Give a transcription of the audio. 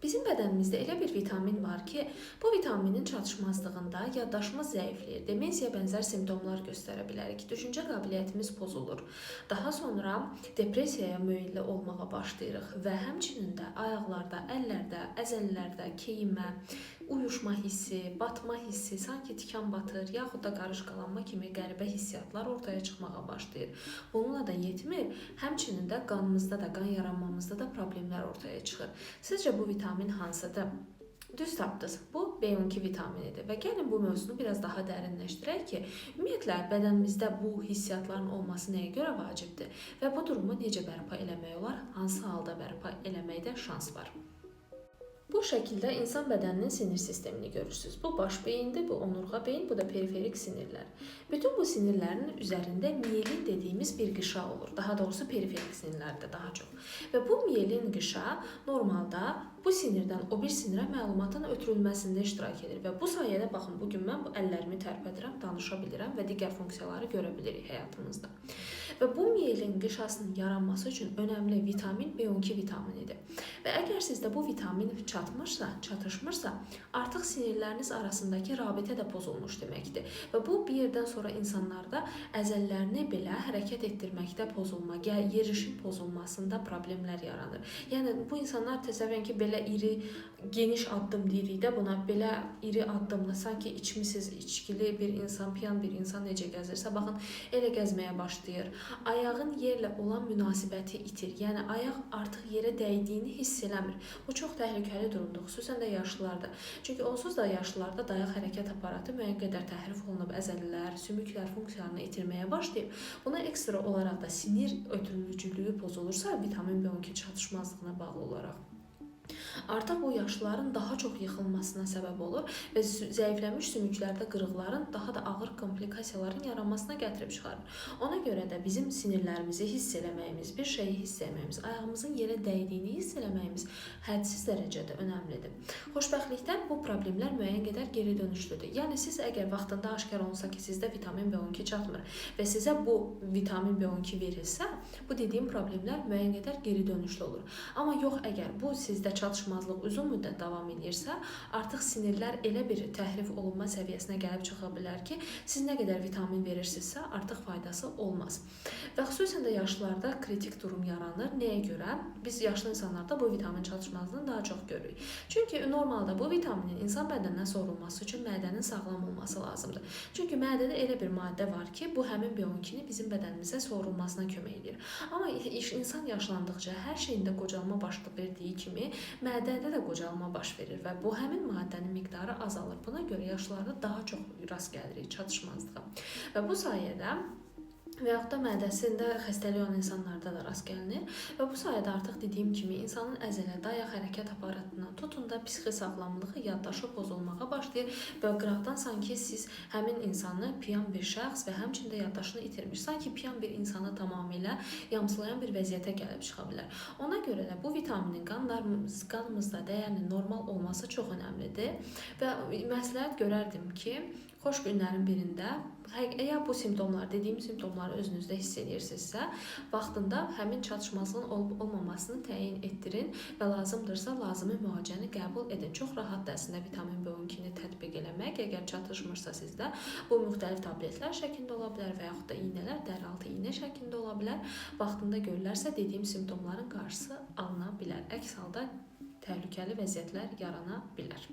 Bizim bədənimizdə elə bir vitamin var ki, bu vitaminin çatışmazlığında yaddaşımız zəifləyir, demensiya bənzər simptomlar göstərə bilərik, düşüncə qabiliyyətimiz pozulur. Daha sonra depressiyaya müeyilli olmağa başlayırıq və həmçinin də ayaqlarda, əllərdə, əzələlərdə keyimə, uyuşma hissi, batma hissi, sanki tikan batır, yaxud da qarışqalanma kimi qəribə hissiyatlar ortaya çıxmağa başlayır. Bununla da yetmir, həmçinin də qanımızda da, qan yaranmamızda da problemlər ortaya çıxır. Sizcə bu vitamin hansıdır? Düz tapdınız. Bu B12 vitaminidir və gəlin bu mövzunu biraz daha dərinləşdirək ki, ümumiyyətlə bədənimizdə bu hissiyatların olması nəyə görə vacibdir və bu durumu necə bərpa eləmək olar, hansı halda bərpa eləməkdə şans var? Bu şəkildə insan bədəninin sinir sistemini görürsünüz. Bu baş beyindir, bu onurğa beyin, bu da periferik sinirlər. Bütün bu sinirlərin üzərində miyelin dediyimiz bir qışa olur. Daha doğrusu periferik sinirlərdə daha çox. Və bu miyelin qışa normalda bu sinirdən o bir sinirə məlumatın ötürülməsində iştirak edir. Və bu sayədə baxın, bugün mən bu əllərimi tərpədirəm, danışa bilirəm və digər funksiyaları görə bilirik həyatımızda. Və bu miyelin qışasının yaranması üçün önəmli vitamin B12 vitaminidir. Və əgər sizdə bu vitamin çatışmırsa, artıq sinirləriniz arasındakı rabitə də pozulmuş deməkdir. Və bu bir yerdən sonra insanlarda əzəllərini belə hərəkət etdirməkdə pozulma, yerişin pozulmasında problemlər yaranır. Yəni bu insanlar təsəvvürən ki, belə iri, geniş addım deyirik də buna, belə iri addımla sanki içmisiz, içkili bir insan, piyan bir insan necə gəzirsə, baxın, elə gəzməyə başlayır. Ayağın yerlə olan münasibəti itir. Yəni ayaq artıq yerə dəydiyini hiss eləmir. Bu çox təhlükəli durumdur, xüsusən də yaşlılarda. Çünki onsuz da yaşlılarda dayaq hərəkət aparatı müəyyən qədər təhrif olunub, əzəllər, sümüklər funksiyalarını itirməyə başlayıb. Buna ekstra olaraq da sinir ötürücülüyü pozulursa, vitamin B12 çatışmazlığına bağlı olaraq artıq bu yaşlıların daha çox yıxılmasına səbəb olur və zəifləmiş sümüklərdə qırıqların daha da ağır komplikasiyaların yaranmasına gətirib çıxarır. Ona görə də bizim sinirlərimizi hiss eləməyimiz, bir şeyi hiss eləməyimiz, ayağımızın yerə dəydiyini hiss eləməyimiz hədsiz dərəcədə önəmlidir. Xoşbəxtlikdən bu problemlər müəyyən qədər geri dönüşlüdür. Yəni siz əgər vaxtında aşkar olunsa ki, sizdə vitamin B12 çatmır və sizə bu vitamin B12 verilsə, bu dediyim problemlər müəyyən qədər geri dönüşlü olur. Amma yox, əgər bu sizdə çatışmazlıq uzun müddət davam edirsə, artıq sinirlər elə bir təhrif olunma səviyyəsinə gəlib çıxa bilər ki, siz nə qədər vitamin verirsinizsə, artıq faydası olmaz. Və xüsusən də yaşlılarda kritik durum yaranır. Nəyə görə? Biz yaşlı insanlarda bu vitamin çatışmazlığını daha çox görürük. Çünki normalda bu vitaminin insan bədəninə sorulması üçün mədənin sağlam olması lazımdır. Çünki mədədə elə bir maddə var ki, bu həmin B12-ni bizim bədənimizə sorulmasına kömək edir. Amma insan yaşlandıqca hər şeyində qocalma baş verdiyi kimi, mədədə də qocalma baş verir və bu həmin maddənin miqdarı azalır. Buna görə yaşlılarda daha çox rast gəlirik çatışmazlığa. Və bu sayədə və yaxud da mədəsində xəstəlik olan insanlarda da rast gəlinir və bu sayədə artıq dediyim kimi insanın əzələ, dayaq hərəkət aparatından tutun da psixi sağlamlığı, yaddaşı pozulmağa başlayır və qıraqdan sanki siz həmin insanı piyan bir şəxs və həmçində yaddaşını itirmiş, sanki piyan bir insanı tamamilə yamsılayan bir vəziyyətə gəlib çıxa bilər. Ona görə də bu vitaminin qanımızda dəyərinin normal olması çox önəmlidir və məsləhət görərdim ki, xoş günlərin birində, əgər bu simptomlar, dediyim simptomları özünüzdə hiss edirsinizsə, vaxtında həmin çatışmazlığın olub-olmamasını təyin etdirin və lazımdırsa lazımi müalicəni qəbul edin. Çox rahatdır əslində vitamin B12-ni tətbiq eləmək. Əgər çatışmırsa sizdə, bu müxtəlif tabletlər şəklində ola bilər və yaxud da iynələr, dəraltı iynə şəklində ola bilər. Vaxtında görülərsə, dediyim simptomların qarşısı alına bilər. Əks halda təhlükəli vəziyyətlər yarana bilər.